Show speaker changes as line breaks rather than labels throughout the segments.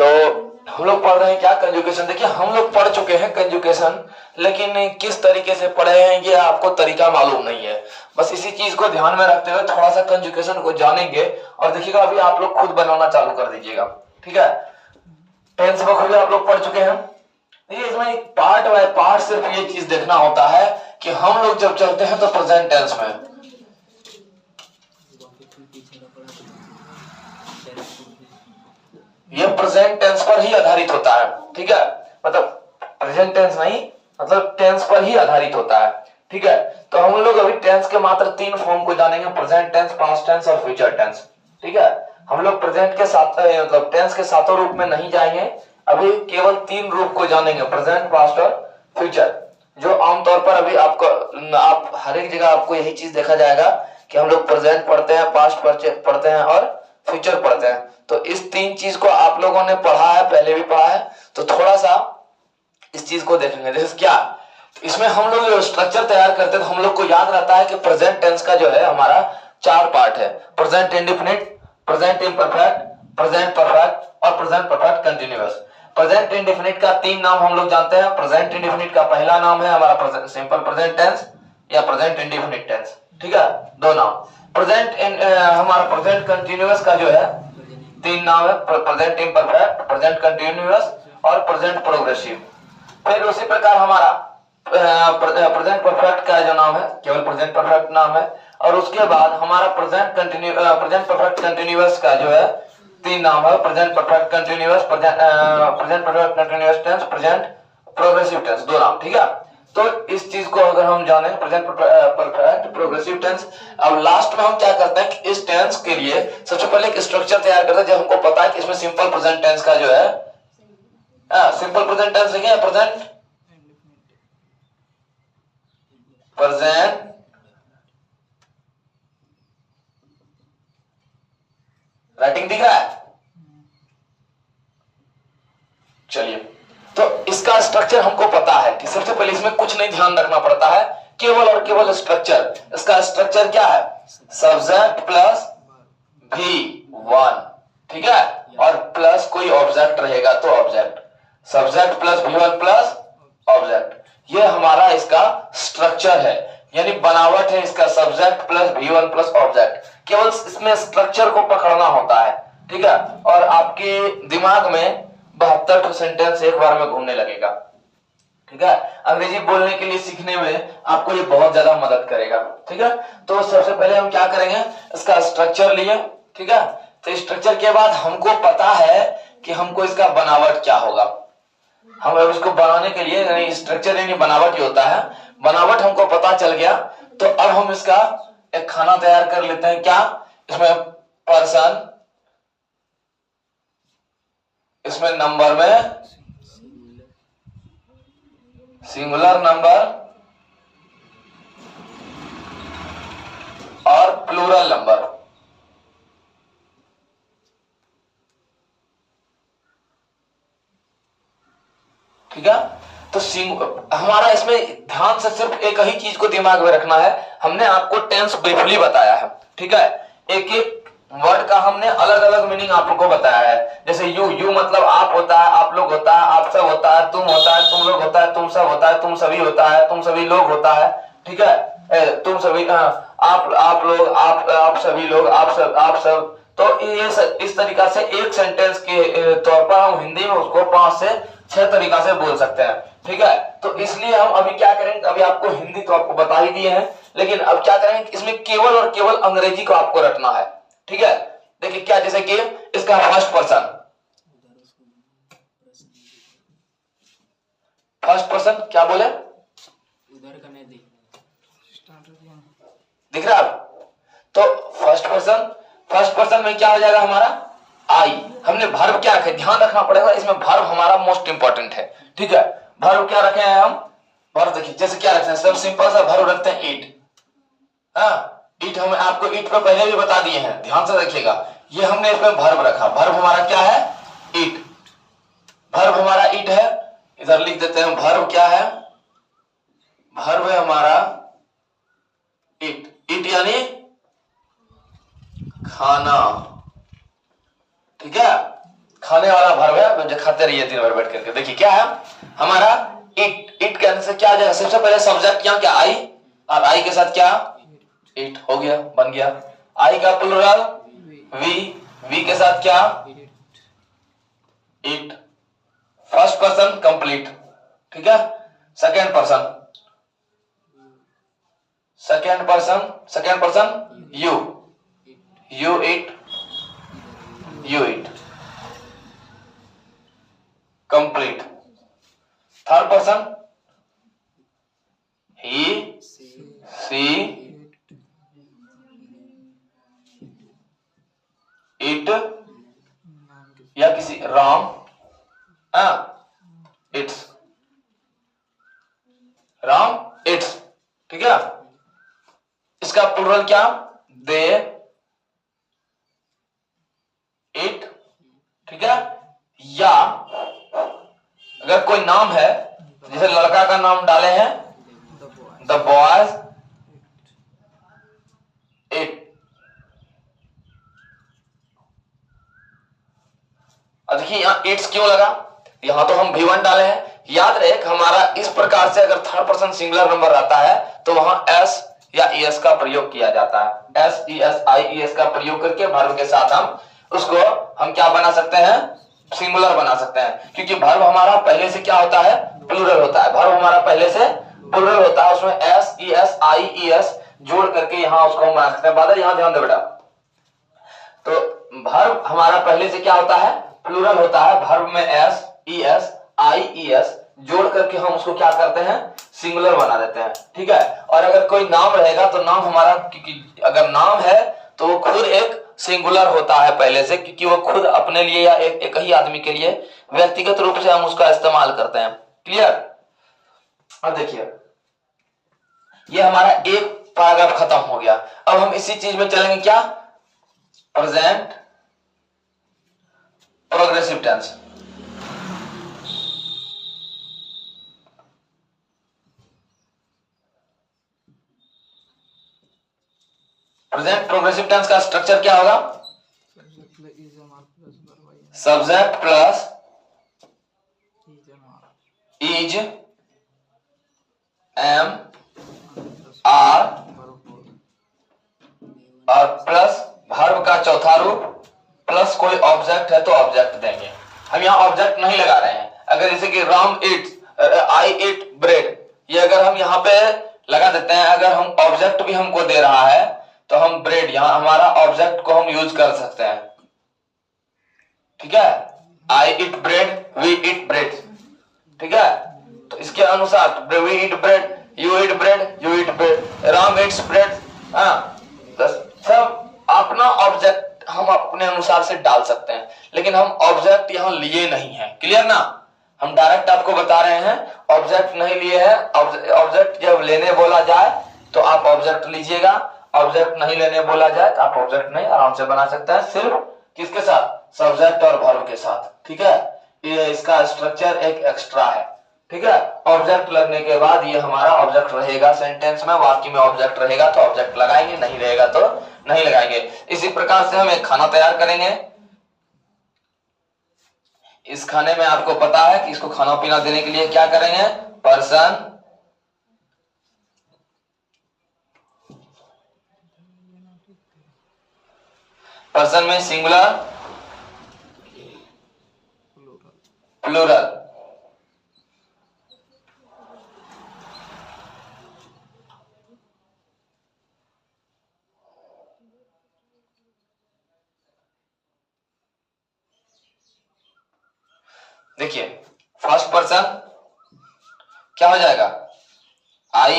तो हम लोग पढ़ रहे हैं क्या, कंजुगेशन। देखिए हम लोग पढ़ चुके हैं कंजुगेशन, लेकिन किस तरीके से पढ़े हैं ये आपको तरीका मालूम नहीं है। बस इसी चीज को ध्यान में रखते हुए थोड़ा सा कंजुगेशन को जानेंगे और देखिएगा अभी आप लोग खुद बनाना चालू कर दीजिएगा, ठीक है। टेंस बुक भी आप लोग पढ़ चुके हैं। देखिए इसमें पार्ट बाय पार्ट सिर्फ ये चीज देखना होता है कि हम लोग जब चलते हैं तो प्रेजेंट टेंस में ये प्रेजेंट टेंस पर ही आधारित होता है, ठीक है। मतलब प्रेजेंट टेंस नहीं, मतलब टेंस पर ही आधारित होता है, ठीक है। तो हम लोग अभी टेंस के मात्र 3 फॉर्म को जानेंगे, प्रेजेंट टेंस, पास्ट टेंस और फ्यूचर टेंस, ठीक है। हम लोग प्रेजेंट के साथ मतलब टेंस के सातों रूप में नहीं जाएंगे, अभी केवल 3 रूप को जानेंगे, प्रेजेंट, पास्ट और फ्यूचर। जो आमतौर पर अभी आपको आप हर एक जगह आपको यही चीज देखा जाएगा कि हम लोग प्रेजेंट पढ़ते हैं, पास्ट पढ़ते हैं और फ्यूचर पढ़ते हैं। तो इस 3 चीज को आप लोगों ने पढ़ा है, पहले भी पढ़ा है, तो थोड़ा सा इस चीज को देखेंगे। जैसे क्या इसमें हम लोग जो स्ट्रक्चर तैयार करते हैं तो हम लोग को याद रहता है कि प्रेजेंट टेंस का जो है हमारा 4 पार्ट है, present indefinite, present imperfect, present perfect और present perfect continuous. Present indefinite का 3 नाम हम लोग जानते हैं। प्रेजेंट इंडेफिनिट का पहला नाम है हमारा सिंपल प्रेजेंट टेंस या प्रेजेंट इंडेफिनिट टेंस, ठीक है, 2 नाम। प्रेजेंट हमारा प्रेजेंट कंटिन्यूअस का जो है 3 नाम है, प्रेजेंट इम्परफेक्ट, प्रेजेंट कंटिन्यूअस और प्रेजेंट प्रोग्रेसिव। फिर उसी प्रकार हमारा प्रेजेंट परफेक्ट का जो नाम है केवल प्रेजेंट परफेक्ट नाम है, और उसके बाद हमारा प्रेजेंट परफेक्ट कंटिन्यूअस का जो है 3 नाम है, present perfect continuous, present perfect continuous tense, present progressive tense, 2 नाम, ठीक है। तो इस चीज को अगर हम जाने प्रेजेंट परफेक्ट, प्रोग्रेसिव टेंस, अब लास्ट में हम क्या करते हैं कि इस टेंस के लिए सबसे पहले एक स्ट्रक्चर तैयार करते हैं। जब हमको पता है कि इसमें सिंपल प्रेजेंट टेंस का जो है सिंपल प्रेजेंट टेंस लिखें, प्रेजेंट राइटिंग दिख रहा है, चलिए। तो इसका स्ट्रक्चर हमको पता है कि सबसे पहले इसमें कुछ नहीं ध्यान रखना पड़ता है, केवल और केवल स्ट्रक्चर। इसका स्ट्रक्चर क्या है, सब्जेक्ट प्लस V1, ठीक है, और प्लस कोई ऑब्जेक्ट रहेगा तो object, subject plus V1 plus object, ये हमारा इसका स्ट्रक्चर है, यानी बनावट है इसका, subject plus V1 plus object. केवल इसमें स्ट्रक्चर को पकड़ना होता है, ठीक है, और आपके दिमाग में 72 सेंटेंस एक बार में घूमने लगेगा, ठीक है। अंग्रेजी बोलने के लिए सीखने में आपको ये बहुत ज्यादा मदद करेगा, ठीक है। तो सबसे पहले हम क्या करेंगे, इसका स्ट्रक्चर लिए, ठीक है। तो स्ट्रक्चर के बाद हमको पता है कि हमको इसका बनावट क्या होगा। हम इसको बनाने के लिए, यानी स्ट्रक्चर यानी बनावट ही होता है, बनावट हमको पता चल गया, तो अब हम इसका एक खाना तैयार कर लेते हैं। क्या, इसमें पर्सन, इसमें नंबर में सिंगुलर नंबर और प्लूरल नंबर, ठीक है। तो हमारा इसमें ध्यान से सिर्फ एक ही चीज को दिमाग में रखना है। हमने आपको टेंस ब्रीफली बताया है, ठीक है, एक एक वर्ड का हमने अलग अलग मीनिंग आपको बताया है। जैसे यू मतलब आप होता है, आप लोग होता है, आप सब होता है, तुम होता है, तुम लोग होता है, तुम सब होता है, तुम सभी होता है, तुम सभी लोग होता है, ठीक है, तुम सभी, आप लोग, आप सभी लोग, आप सब। तो ये इस तरीका से एक सेंटेंस के तौर पर हम हिंदी में उसको 5 से 6 तरीका से बोल सकते हैं, ठीक है। तो इसलिए हम अभी क्या करेंगे, अभी आपको हिंदी तो आपको बता ही दिए हैं, लेकिन अब क्या करेंगे, इसमें केवल और केवल अंग्रेजी को आपको रटना है, ठीक है। देखिए क्या, जैसे कि इसका फर्स्ट पर्सन क्या बोले, दिख रहा है आप? तो फर्स्ट पर्सन में क्या हो जाएगा हमारा, आई। हमने वर्ब क्या रखे, ध्यान रखना पड़ेगा, इसमें वर्ब हमारा मोस्ट इंपॉर्टेंट है, ठीक है। वर्ब क्या रखे हैं हम, वर्ब देखिए जैसे क्या रखते हैं, सब सिंपल सा वर्ब रखते हैं, ईट। ईट हम आपको ईट पर पहले भी बता दिए हैं, ध्यान से देखिएगा। ये हमने इसमें वर्ब रखा, वर्ब हमारा क्या है, ईट। वर्ब हमारा ईट है, इधर लिख देते हैं, वर्ब क्या है, वर्ब है हमारा ईट। ईट यानी खाना, ठीक है, खाने वाला वर्ब है, जो खाते रहिए दिन भर बैठ करके। देखिए क्या है हमारा इट, इट के आंसर से क्या आ जाएगा, सबसे पहले सब्जेक्ट क्या क्या आई, और आई के साथ क्या इट, हो गया, बन गया। आई का प्लूरल वी, वी के साथ क्या इट, फर्स्ट पर्सन कंप्लीट, ठीक है। Second person, second person you, you it, you it, complete. Third person he, she, it या किसी राम, इट्स, राम इट्स, ठीक है। इसका प्लूरल क्या दे, इट, ठीक है। या अगर कोई नाम है, जैसे लड़का का नाम डाले हैं द बॉयज इट, देखिए यहां इट्स क्यों लगा, यहां तो हम V1 डाले हैं। याद रहे हमारा इस प्रकार से अगर थर्ड पर्सन सिंगुलर नंबर आता है तो वहां एस या ईएस का प्रयोग किया जाता है। S E S I E S का प्रयोग करके वर्ब के साथ हम उसको हम क्या बना सकते हैं, सिंगुलर बना सकते हैं। क्योंकि वर्ब हमारा पहले से क्या होता है, प्लूरल होता है। वर्ब हमारा पहले से प्लूरल होता है, उसमें S E S I E S जोड़ करके यहां उसको हम बना सकते हैं। बादल यहां ध्यान दे बेटा, तो वर्ब हमारा पहले से क्या होता है, प्लूरल होता है। वर्ब में S E S I E S जोड़ करके हम उसको क्या करते हैं, सिंगुलर बना देते हैं, ठीक है। और अगर कोई नाम रहेगा तो नाम हमारा, क्योंकि अगर नाम है तो वो खुद एक सिंगुलर होता है पहले से, क्योंकि वो खुद अपने लिए या एक ही आदमी के लिए व्यक्तिगत रूप से हम उसका इस्तेमाल करते हैं। क्लियर। अब देखिए ये हमारा एक पैराग्राफ खत्म हो गया। अब हम इसी चीज में चलेंगे, क्या, present progressive tense. Present progressive tense का स्ट्रक्चर क्या होगा, subject plus is am are और प्लस वर्ब का चौथा रूप प्लस कोई ऑब्जेक्ट है तो ऑब्जेक्ट देंगे। हम यहाँ ऑब्जेक्ट नहीं लगा रहे हैं। अगर जैसे कि Ram it's, I eat bread, ये अगर हम यहाँ पे लगा देते हैं, अगर हम ऑब्जेक्ट भी हमको दे रहा है तो हम ब्रेड, यहां हमारा ऑब्जेक्ट को हम यूज कर सकते हैं, ठीक है। I eat bread, we eat bread, ठीक है। तो इसके अनुसार we eat bread, you eat bread, you eat bread, Ram eats bread, सब अपना ऑब्जेक्ट हम अपने अनुसार से डाल सकते हैं, लेकिन हम ऑब्जेक्ट यहां लिए नहीं है। क्लियर ना, हम डायरेक्ट आपको बता रहे हैं ऑब्जेक्ट नहीं लिए हैं। ऑब्जेक्ट जब लेने बोला जाए तो आप ऑब्जेक्ट लीजिएगा, ऑब्जेक्ट नहीं लेने बोला जाए तो आप ऑब्जेक्ट नहीं आराम से बना सकते हैं, सिर्फ किसके साथ, सब्जेक्ट और वर्ब के साथ, ठीक है। ये इसका स्ट्रक्चर एक एक्स्ट्रा है, ठीक है। ऑब्जेक्ट लगने के बाद ये हमारा ऑब्जेक्ट रहेगा सेंटेंस में, वाक्य में ऑब्जेक्ट रहेगा तो ऑब्जेक्ट लगाएंगे, नहीं रहेगा तो नहीं लगाएंगे। इसी प्रकार से हम एक खाना तैयार करेंगे। इस खाने में आपको पता है कि इसको खाना पीना देने के लिए क्या करेंगे, पर्सन पर्सन में सिंगुलर प्लूरल, देखिए फर्स्ट पर्सन क्या हो जाएगा, आई,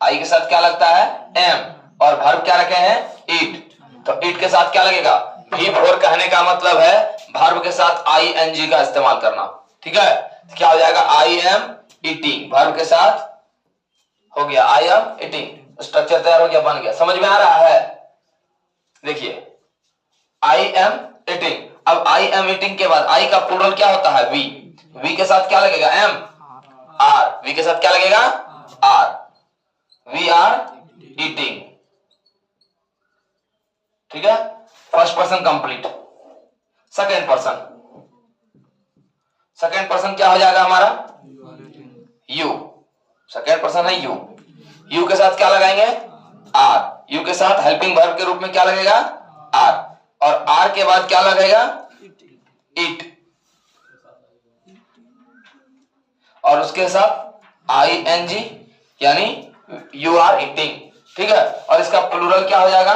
आई के साथ क्या लगता है, एम, और वर्ब क्या रखे हैं, इट, तो इट के साथ क्या लगेगा, V4 कहने का मतलब है वर्ब के साथ ing का इस्तेमाल करना, ठीक है। क्या हो जाएगा, आई एम ईटिंग, वर्ब के साथ हो गया आई एम ईटिंग, स्ट्रक्चर तैयार हो गया, बन गया। समझ में आ रहा है, देखिए आई एम ईटिंग। अब आई एम ईटिंग के बाद आई का प्लूरल क्या होता है, वी, वी के साथ क्या लगेगा, एम, आर, वी के साथ क्या लगेगा, आर, वी आर ईटिंग, ठीक है। First person complete. Second person, second person क्या हो जाएगा हमारा, यू, सेकेंड पर्सन है यू। यू के साथ क्या लगाएंगे, आर। यू के साथ हेल्पिंग वर्ब के रूप में क्या लगेगा, आर। और आर के बाद क्या लगेगा, इट। और उसके साथ ING यानी यू आर ईटिंग, ठीक है। और इसका प्लूरल क्या हो जाएगा,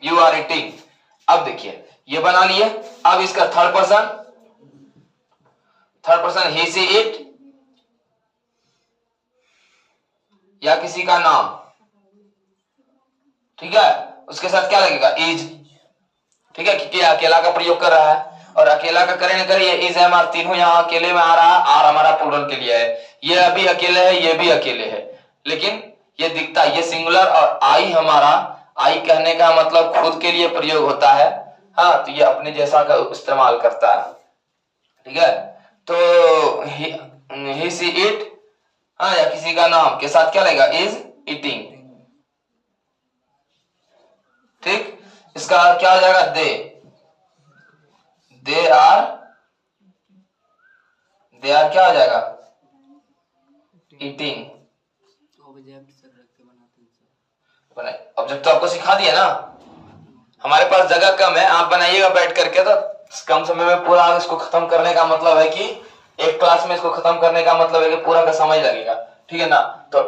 यू आर ईटिंग। अब देखिए ये बना लिए। अब इसका third person he she it या किसी का नाम, ठीक है। उसके साथ क्या लगेगा, इज, ठीक है, क्योंकि अकेला का प्रयोग कर रहा है। और अकेला का करे न करे, ये इज एम आर तीनों यहाँ अकेले में आ रहा है। आर हमारा प्लूरल के लिए है, ये अभी अकेले है, ये भी अकेले है, लेकिन ये दिखता है ये सिंगुलर। और आई हमारा, आई कहने का मतलब खुद के लिए प्रयोग होता है, हाँ, तो ये अपने जैसा का इस्तेमाल करता है, ठीक है। तो ही सी इट, हाँ, या किसी का नाम के साथ क्या लगेगा, इज ईटिंग, ठीक। इसका क्या हो जाएगा, दे आर क्या हो जाएगा, ईटिंग। ऑब्जेक्ट तो आपको सिखा दिया ना, हमारे पास जगह कम है, आप बनाइएगा बैठ करके, तो कम समय में पूरा इसको खत्म करने का मतलब है कि एक क्लास में इसको खत्म करने का मतलब है कि पूरा का समय लगेगा, ठीक है ना। तो